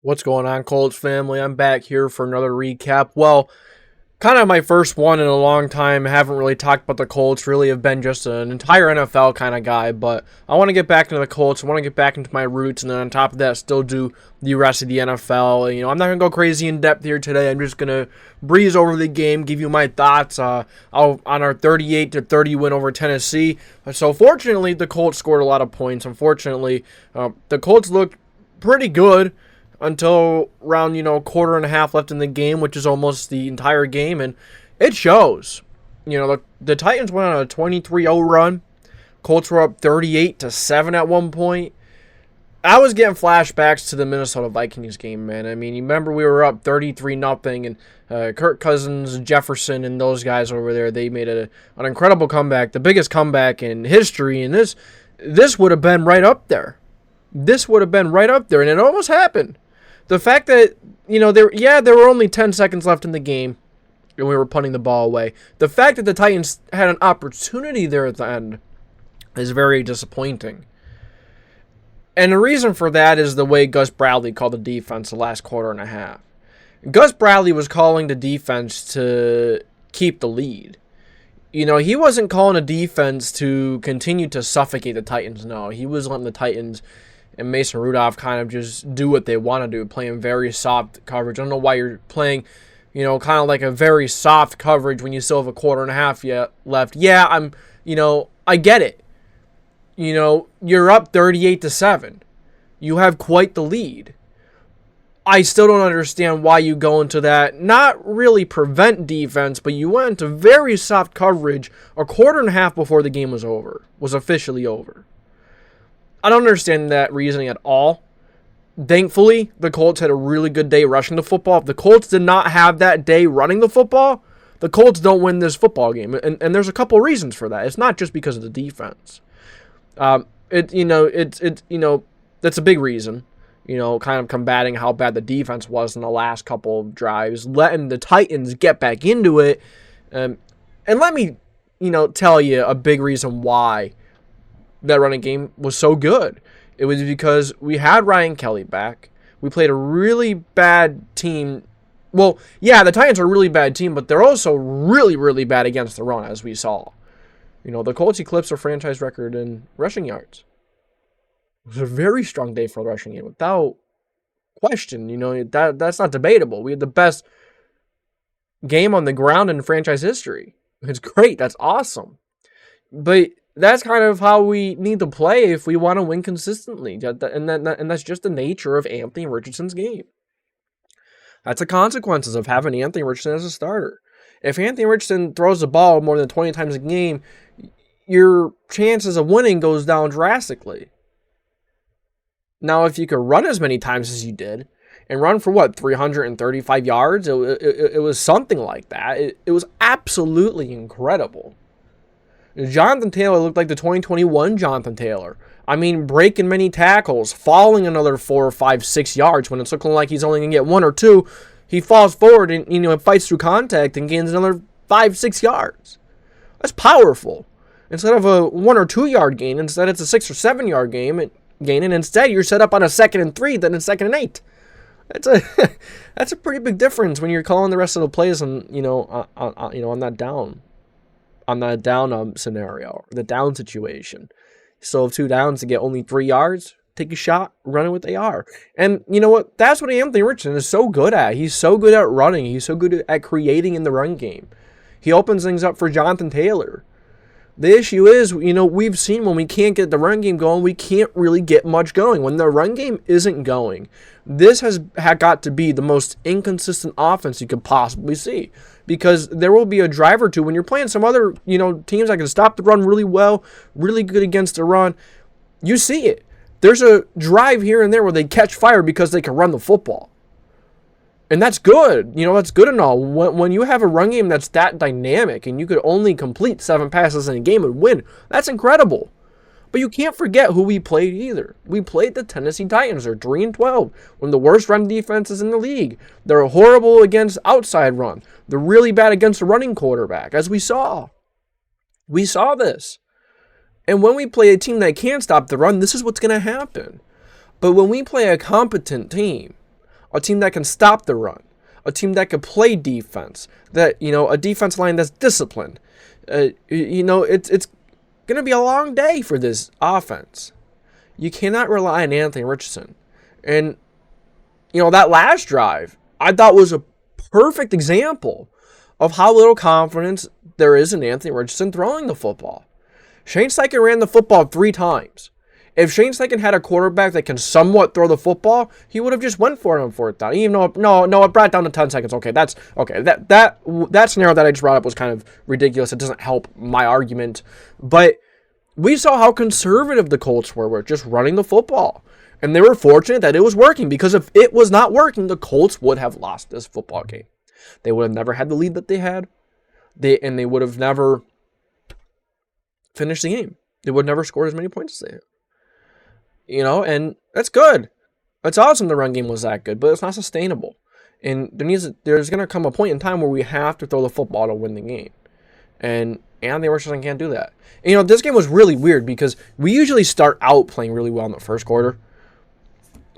What's going on, Colts family? I'm back here for another recap. Well, kind of my first one in a long time. I haven't really talked about the Colts. Really have been just an entire NFL kind of guy. But I want to get back into the Colts. I want to get back into my roots. And then on top of that, still do the rest of the NFL. I'm not going to go crazy in depth here today. I'm just going to breeze over the game, give you my thoughts on our 38-30 win over Tennessee. So fortunately, the Colts scored a lot of points. Unfortunately, the Colts looked pretty good until around, quarter and a half left in the game, which is almost the entire game, and it shows. The Titans went on a 23-0 run. Colts were up 38-7 at one point. I was getting flashbacks to the Minnesota Vikings game, man. I mean, you remember we were up 33-0, and Kirk Cousins, Jefferson, and those guys over there, they made an incredible comeback, the biggest comeback in history, and this would have been right up there. This would have been right up there, and it almost happened. The fact that, there were only 10 seconds left in the game, and we were punting the ball away. The fact that the Titans had an opportunity there at the end is very disappointing. And the reason for that is the way Gus Bradley called the defense the last quarter and a half. Gus Bradley was calling the defense to keep the lead. He wasn't calling the defense to continue to suffocate the Titans, no. He was letting the Titans and Mason Rudolph kind of just do what they want to do, playing very soft coverage. I don't know why you're playing, kind of like a very soft coverage when you still have a quarter and a half yet left. Yeah, I get it. You're up 38-7. You have quite the lead. I still don't understand why you go into that, not really prevent defense, but you went into very soft coverage a quarter and a half before the game was officially over. I don't understand that reasoning at all. Thankfully, the Colts had a really good day rushing the football. If the Colts did not have that day running the football, the Colts don't win this football game. And there's a couple reasons for that. It's not just because of the defense. That's a big reason. Kind of combating how bad the defense was in the last couple of drives, letting the Titans get back into it. And let me, tell you a big reason why that running game was so good. It was because we had Ryan Kelly back. We played a really bad team. Well, yeah, the Titans are a really bad team, but they're also really, really bad against the run, as we saw. The Colts eclipsed their franchise record in rushing yards. It was a very strong day for the rushing game, without question. That's not debatable. We had the best game on the ground in franchise history. It's great. That's awesome. But that's kind of how we need to play if we want to win consistently. And that's just the nature of Anthony Richardson's game. That's the consequences of having Anthony Richardson as a starter. If Anthony Richardson throws the ball more than 20 times a game, your chances of winning goes down drastically. Now, if you could run as many times as you did, and run for 335 yards, it was something like that. It was absolutely incredible. Jonathan Taylor looked like the 2021 Jonathan Taylor. I mean, breaking many tackles, falling another 4 or 5, 6 yards when it's looking like he's only going to get 1 or 2. He falls forward and, fights through contact and gains another 5, 6 yards. That's powerful. Instead of a 1 or 2 yard gain, instead it's a 6 or 7 yard gain, and instead you're set up on a 2nd and 3, then a 2nd and 8. That's a pretty big difference when you're calling the rest of the plays on that down scenario, the down situation. So if 2 downs to get only 3 yards, take a shot, run it with AR. And you know what? That's what Anthony Richardson is so good at. He's so good at running. He's so good at creating in the run game. He opens things up for Jonathan Taylor. The issue is, we've seen when we can't get the run game going, we can't really get much going. When the run game isn't going, this has got to be the most inconsistent offense you could possibly see. Because there will be a drive or two when you're playing some other, teams that can stop the run really well, really good against the run. You see it. There's a drive here and there where they catch fire because they can run the football. And that's good. That's good and all. When you have a run game that's that dynamic and you could only complete 7 passes in a game and win, that's incredible. But you can't forget who we played either. We played the Tennessee Titans. They're 3-12, one of the worst run defenses in the league. They're horrible against outside run. They're really bad against the running quarterback, as we saw. We saw this. And when we play a team that can't stop the run, this is what's going to happen. But when we play a competent team a team that can stop the run, a team that can play defense, that, a defense line that's disciplined. It's going to be a long day for this offense. You cannot rely on Anthony Richardson. And, that last drive, I thought was a perfect example of how little confidence there is in Anthony Richardson throwing the football. Shane Steichen ran the football 3 times. If Shane Steichen had a quarterback that can somewhat throw the football, he would have just went for it on 4th down. Even though, it brought it down to 10 seconds. Okay, that's okay. That scenario that I just brought up was kind of ridiculous. It doesn't help my argument. But we saw how conservative the Colts were just running the football. And they were fortunate that it was working, because if it was not working, the Colts would have lost this football game. They would have never had the lead that they had. They would have never finished the game. They would have never scored as many points as they had. And that's good. It's awesome the run game was that good, but it's not sustainable. And there's going to come a point in time where we have to throw the football to win the game. And Anthony Richardson can't do that. And, this game was really weird because we usually start out playing really well in the first quarter.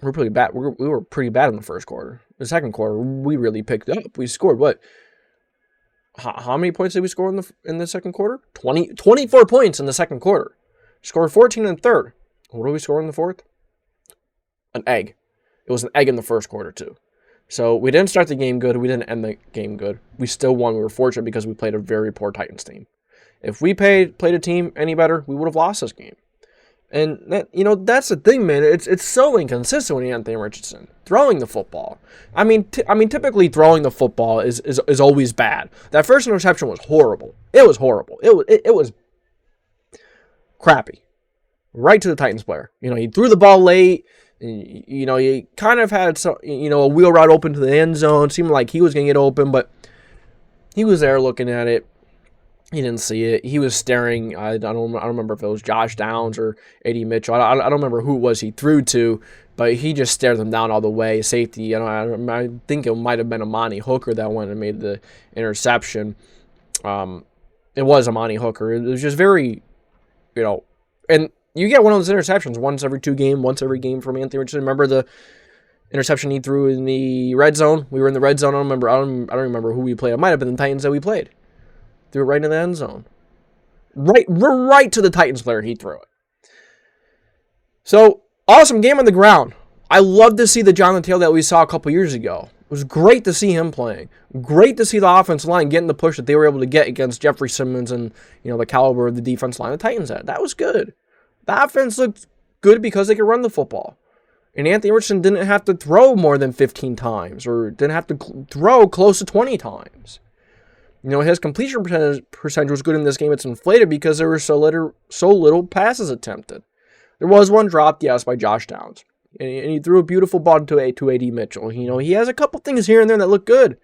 We're pretty bad. We were pretty bad in the first quarter. The second quarter, we really picked up. We scored what? How many points did we score in the second quarter? 24 points in the second quarter. Scored 14 in the third. What did we score in the fourth? An egg. It was an egg in the first quarter too. So we didn't start the game good. We didn't end the game good. We still won. We were fortunate because we played a very poor Titans team. If we played a team any better, we would have lost this game. And that's the thing, man. It's so inconsistent with Anthony Richardson throwing the football. I mean, typically throwing the football is always bad. That first interception was horrible. It was horrible. It was crappy. Right to the Titans player. He threw the ball late. He kind of had a wheel route open to the end zone. Seemed like he was going to get open, but he was there looking at it. He didn't see it. He was staring. I don't remember if it was Josh Downs or A.D. Mitchell. I don't remember who it was he threw to, but he just stared them down all the way. Safety. I think it might have been Amani Hooker that went and made the interception. It was Amani Hooker. It was just very, and you get one of those interceptions once every every game from Anthony Richardson. Remember the interception he threw in the red zone? We were in the red zone. I don't remember who we played. It might have been the Titans that we played. Threw it right in the end zone. Right to the Titans player, he threw it. So, awesome game on the ground. I love to see the Jonathan Taylor that we saw a couple years ago. It was great to see him playing. Great to see the offensive line getting the push that they were able to get against Jeffrey Simmons and, the caliber of the defense line the Titans had. That was good. The offense looked good because they could run the football. And Anthony Richardson didn't have to throw more than 15 times or didn't have to throw close to 20 times. His completion percentage was good in this game. It's inflated because there were so little passes attempted. There was one dropped, yes, by Josh Downs. And he threw a beautiful ball to A.D. Mitchell. He has a couple things here and there that look good.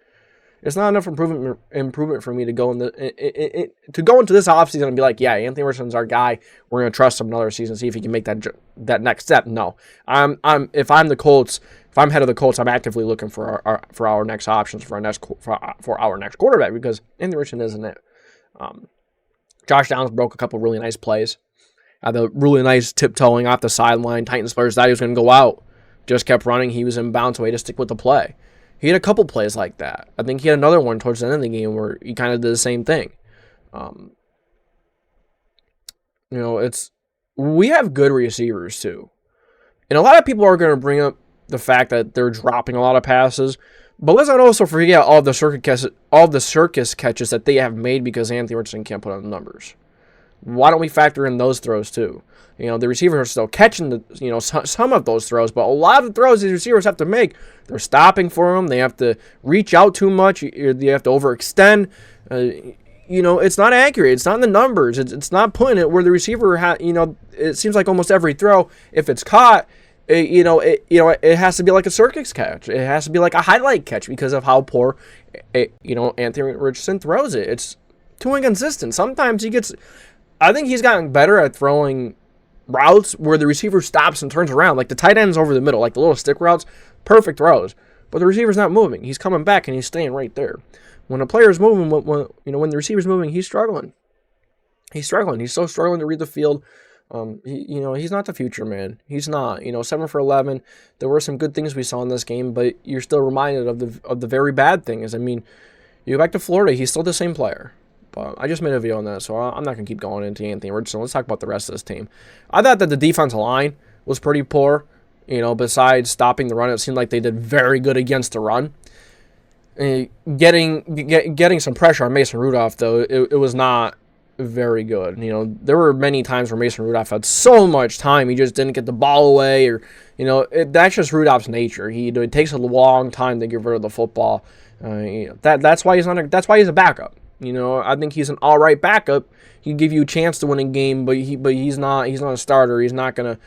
It's not enough improvement for me to go into this offseason and be like, yeah, Anthony Richardson's our guy. We're going to trust him another season, see if he can make that next step. No, if I'm the Colts, if I'm head of the Colts, I'm actively looking for our next options for our next quarterback because Anthony Richardson isn't it. Josh Downs broke a couple really nice plays. Had the really nice tiptoeing off the sideline. Titans players thought he was going to go out. Just kept running. He was in bounds, way to stick with the play. He had a couple plays like that. I think he had another one towards the end of the game where he kind of did the same thing. We have good receivers too. And a lot of people are going to bring up the fact that they're dropping a lot of passes. But let's not also forget all the circus catches that they have made because Anthony Richardson can't put on the numbers. Why don't we factor in those throws too? The receivers are still catching some of those throws, but a lot of the throws these receivers have to make, they're stopping for them. They have to reach out too much. They have to overextend. It's not accurate. It's not in the numbers. It's not putting it where the receiver it seems like almost every throw, if it's caught, it has to be like a circus catch. It has to be like a highlight catch because of how poor, Anthony Richardson throws it. It's too inconsistent. Sometimes I think he's gotten better at throwing routes where the receiver stops and turns around, like the tight ends over the middle, like the little stick routes, perfect throws. But the receiver's not moving. He's coming back and he's staying right there. When a player's moving, when the receiver's moving, he's struggling. He's struggling. He's so struggling to read the field. He's not the future, man. He's not. 7 for 11. There were some good things we saw in this game, but you're still reminded of the very bad things. I mean, you go back to Florida, he's still the same player. But I just made a video on that, so I'm not going to keep going into Anthony Richardson. Let's talk about the rest of this team. I thought that the defensive line was pretty poor. Besides stopping the run, it seemed like they did very good against the run. Getting some pressure on Mason Rudolph, though, it was not very good. There were many times where Mason Rudolph had so much time, he just didn't get the ball away, or that's just Rudolph's nature. It takes a long time to get rid of the football. That's why he's a backup. I think he's an all right backup. He can give you a chance to win a game, but he's not a starter. He's not gonna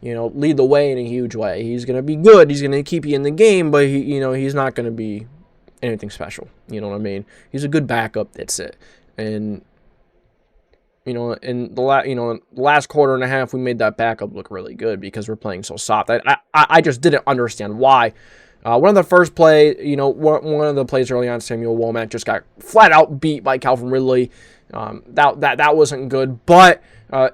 lead the way in a huge way. He's gonna be good. He's gonna keep you in the game, but he's not gonna be anything special. You know what I mean? He's a good backup. That's it. And in the last quarter and a half, we made that backup look really good because we're playing so soft. I just didn't understand why. One of the first play, one of the plays early on, Samuel Womack just got flat out beat by Calvin Ridley. That wasn't good. But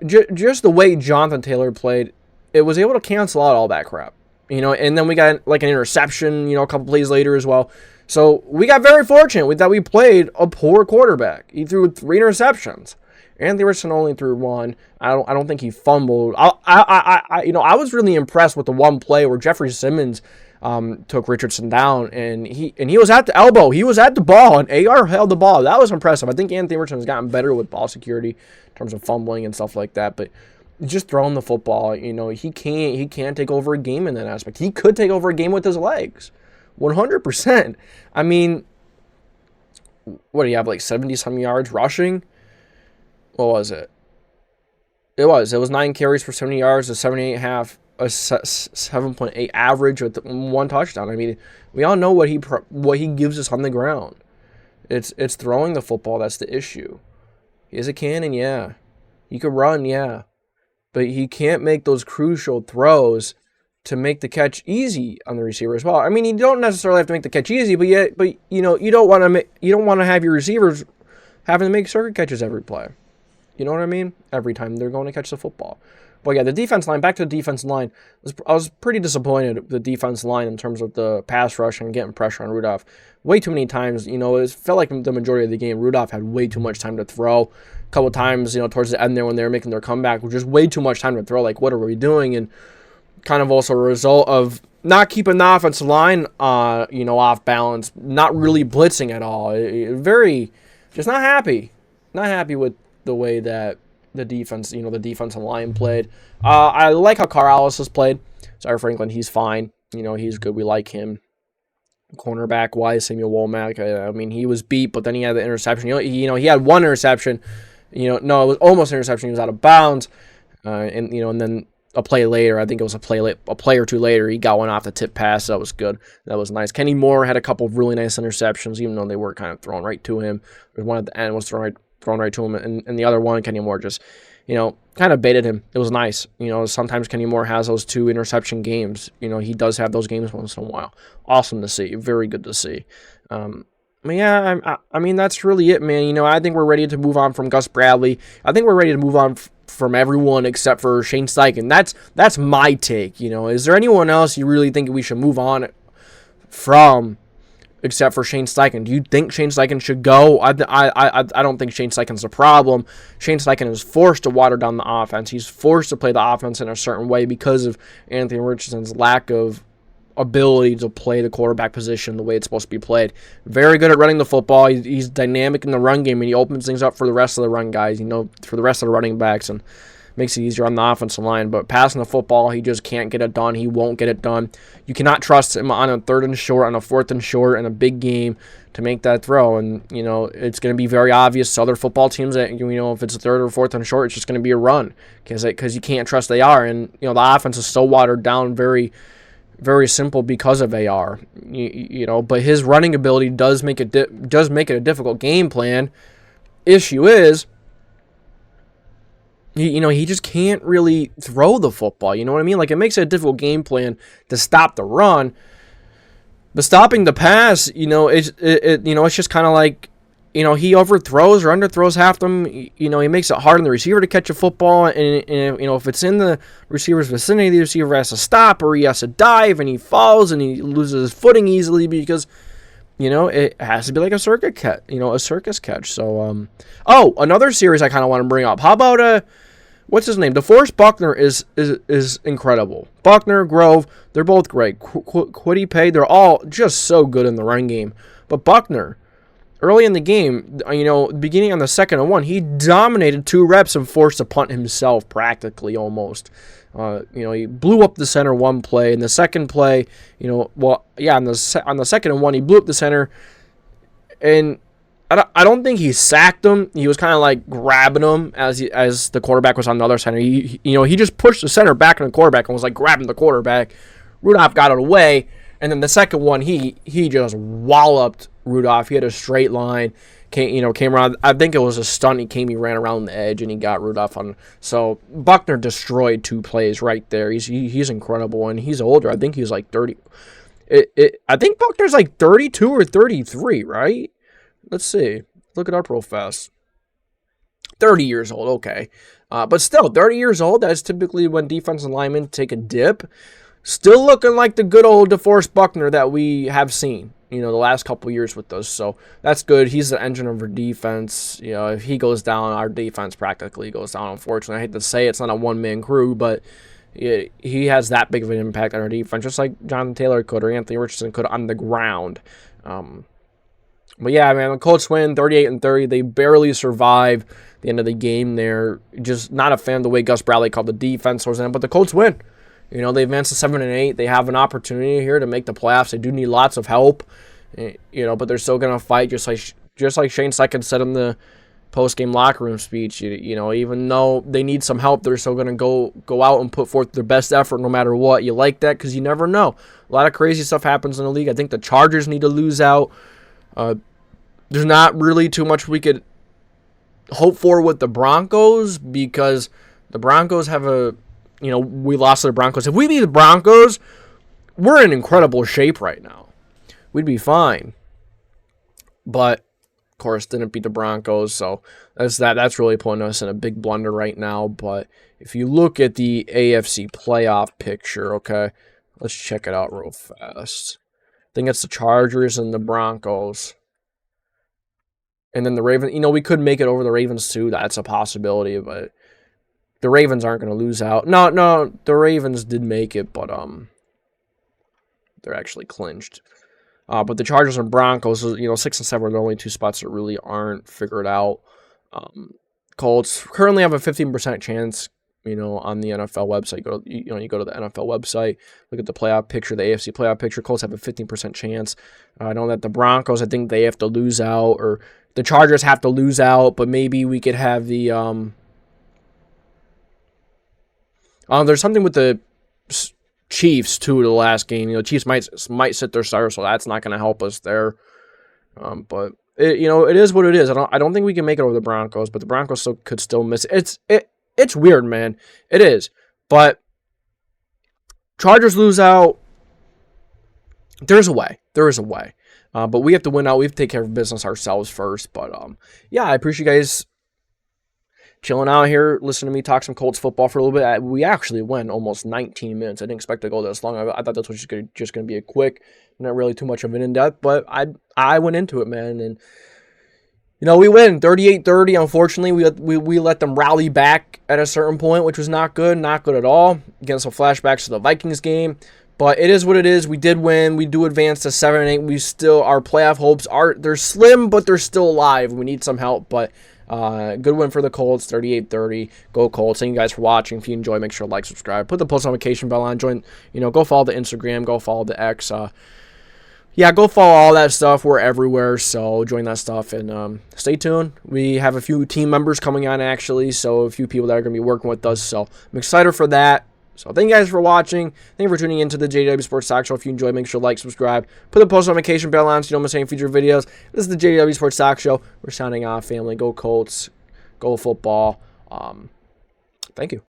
just the way Jonathan Taylor played, it was able to cancel out all that crap. And then we got like an interception, a couple plays later as well. So we got very fortunate that we played a poor quarterback. He threw 3 interceptions. Anthony Richardson only threw 1. I don't think he fumbled. I was really impressed with the one play where Jeffrey Simmons took Richardson down, and he was at the elbow. He was at the ball, and AR held the ball. That was impressive. I think Anthony Richardson has gotten better with ball security in terms of fumbling and stuff like that. But just throwing the football, he can't take over a game in that aspect. He could take over a game with his legs, 100%. I mean, what do you have, like 70-some yards rushing? What was it? It was 9 carries for 70 yards, a 78.5, a 7.8 average with 1 touchdown. I mean, we all know what he gives us on the ground. It's throwing the football that's the issue. He has a cannon, yeah. He can run, yeah. But he can't make those crucial throws to make the catch easy on the receiver as well. I mean, you don't necessarily have to make the catch easy, but you don't want to have your receivers having to make circuit catches every play. You know what I mean? Every time they're going to catch the football. But yeah, the defense line, back to the defense line, I was pretty disappointed with the defense line in terms of the pass rush and getting pressure on Rudolph. Way too many times, it felt like the majority of the game, Rudolph had way too much time to throw. A couple times, towards the end there when they were making their comeback, just way too much time to throw. Like, what are we doing? And kind of also a result of not keeping the offensive line, off balance, not really blitzing at all. Just not happy. Not happy with the way that the defense, the defensive line played. I like how Carl Ellis has played. Sorry, Franklin, he's fine. He's good. We like him. Cornerback-wise, Samuel Womack, I mean, he was beat, but then he had the interception. He had 1 interception. No, it was almost an interception. He was out of bounds. And then a play later, I think it was a play or two later, he got one off the tip pass. That was good. That was nice. Kenny Moore had a couple of really nice interceptions, even though they were kind of thrown right to him. There's one at the end was thrown right to him, and the other one, Kenny Moore just, kind of baited him. It was nice. Sometimes Kenny Moore has those 2 interception games. He does have those games once in a while. Awesome to see. Very good to see. But yeah, I mean, that's really it, man. I think we're ready to move on from Gus Bradley. I think we're ready to move on from everyone except for Shane Steichen. That's my take. Is there anyone else you really think we should move on from except for Shane Steichen? Do you think Shane Steichen should go? I don't think Shane Steichen's a problem. Shane Steichen is forced to water down the offense. He's forced to play the offense in a certain way because of Anthony Richardson's lack of ability to play the quarterback position the way it's supposed to be played. Very good at running the football. He's dynamic in the run game, and he opens things up for the rest of the run guys, for the rest of the running backs, and makes it easier on the offensive line. But passing the football, he just can't get it done. He won't get it done. You cannot trust him on a 3rd and short, on a 4th and short, in a big game to make that throw. And, it's going to be very obvious to other football teams that, if it's a 3rd or 4th and short, it's just going to be a run because you can't trust AR. And, the offense is so watered down, very, very simple because of AR. But his running ability does make it a difficult game plan. Issue is, he just can't really throw the football. You know what I mean? Like, it makes it a difficult game plan to stop the run. But stopping the pass, it's just kind of like he overthrows or underthrows half them. He makes it hard on the receiver to catch a football. And if it's in the receiver's vicinity, the receiver has to stop or he has to dive and he falls and he loses his footing easily because, it has to be like a circus catch. So, another series I kind of want to bring up. How about, what's his name? DeForest Buckner is incredible. Buckner, Grove, they're both great. Quiddy Pay, they're all just so good in the run game. But Buckner, early in the game, beginning on the 2nd and 1, he dominated 2 reps and forced a punt himself practically almost. He blew up the center one play. In the second play, on the 2nd and 1, he blew up the center. And I don't think he sacked him. He was kind of like grabbing him as the quarterback was on the other center. He just pushed the center back on the quarterback and was like grabbing the quarterback. Rudolph got it away. And then the second one, he just walloped Rudolph. He had a straight line, came around. I think it was a stunt. He ran around the edge, and he got Rudolph on. So Buckner destroyed 2 plays right there. He's incredible, and he's older. I think he's like 30. I think Buckner's like 32 or 33, right? Let's see. Look it up real fast. 30 years old, okay. But still, 30 years old, that's typically when defensive linemen take a dip. Still looking like the good old DeForest Buckner that we have seen, the last couple years with us. So that's good. He's the engine of our defense. If he goes down, our defense practically goes down, unfortunately. I hate to say it's not a one-man crew, but he has that big of an impact on our defense, just like Jonathan Taylor could or Anthony Richardson could on the ground. But yeah, man, the Colts win 38-30. They barely survive the end of the game there. Just not a fan of the way Gus Bradley called the defense towards them, but the Colts win. They advance to 7-8. They have an opportunity here to make the playoffs. They do need lots of help, but they're still gonna fight. Just like Shane Steichen said in the post-game locker room speech. Even though they need some help, they're still gonna go out and put forth their best effort no matter what. You like that because you never know. A lot of crazy stuff happens in the league. I think the Chargers need to lose out. There's not really too much we could hope for with the Broncos because the Broncos have we lost to the Broncos. If we beat the Broncos, we're in incredible shape right now. We'd be fine. But, of course, didn't beat the Broncos, so that's really putting us in a big blunder right now. But if you look at the AFC playoff picture, okay, let's check it out real fast. I think it's the Chargers and the Broncos. And then the Ravens, we could make it over the Ravens too. That's a possibility, but the Ravens aren't going to lose out. No, the Ravens did make it, but they're actually clinched. But the Chargers and Broncos, 6 and 7 are the only 2 spots that really aren't figured out. Colts currently have a 15% chance, on the NFL website. You go to the NFL website, look at the playoff picture, the AFC playoff picture. Colts have a 15% chance. I know that the Broncos, I think they have to lose out, or the Chargers have to lose out, but maybe we could have the there's something with the Chiefs too. The last game, Chiefs might sit their starter, so that's not going to help us there. But it is what it is. I don't think we can make it over the Broncos, but the Broncos could still miss it. It's weird, man. It is, but Chargers lose out. There's a way. There is a way. But we have to win out. We have to take care of business ourselves first. But yeah, I appreciate you guys chilling out here, listening to me talk some Colts football for a little bit. We actually went almost 19 minutes. I didn't expect to go this long. I thought this was just going to be a quick, not really too much of an in-depth, but I went into it, man. And, we win 38-30. Unfortunately, we let them rally back at a certain point, which was not good at all. Again, some flashbacks to the Vikings game. But it is what it is. We did win. We do advance to 7-8. We still, our playoff hopes they're slim, but they're still alive. We need some help, but good win for the Colts, 38-30. Go Colts. Thank you guys for watching. If you enjoy, make sure to like, subscribe, put the post notification bell on. Join, go follow the Instagram, go follow the X. Go follow all that stuff. We're everywhere, so join that stuff and stay tuned. We have a few team members coming on actually, so a few people that are going to be working with us. So I'm excited for that. So thank you guys for watching. Thank you for tuning into the JDW Sports Talk Show. If you enjoy, make sure to like, subscribe, put the post notification bell on so you don't miss any future videos. This is the JDW Sports Talk Show. We're signing off, family. Go Colts. Go football. Thank you.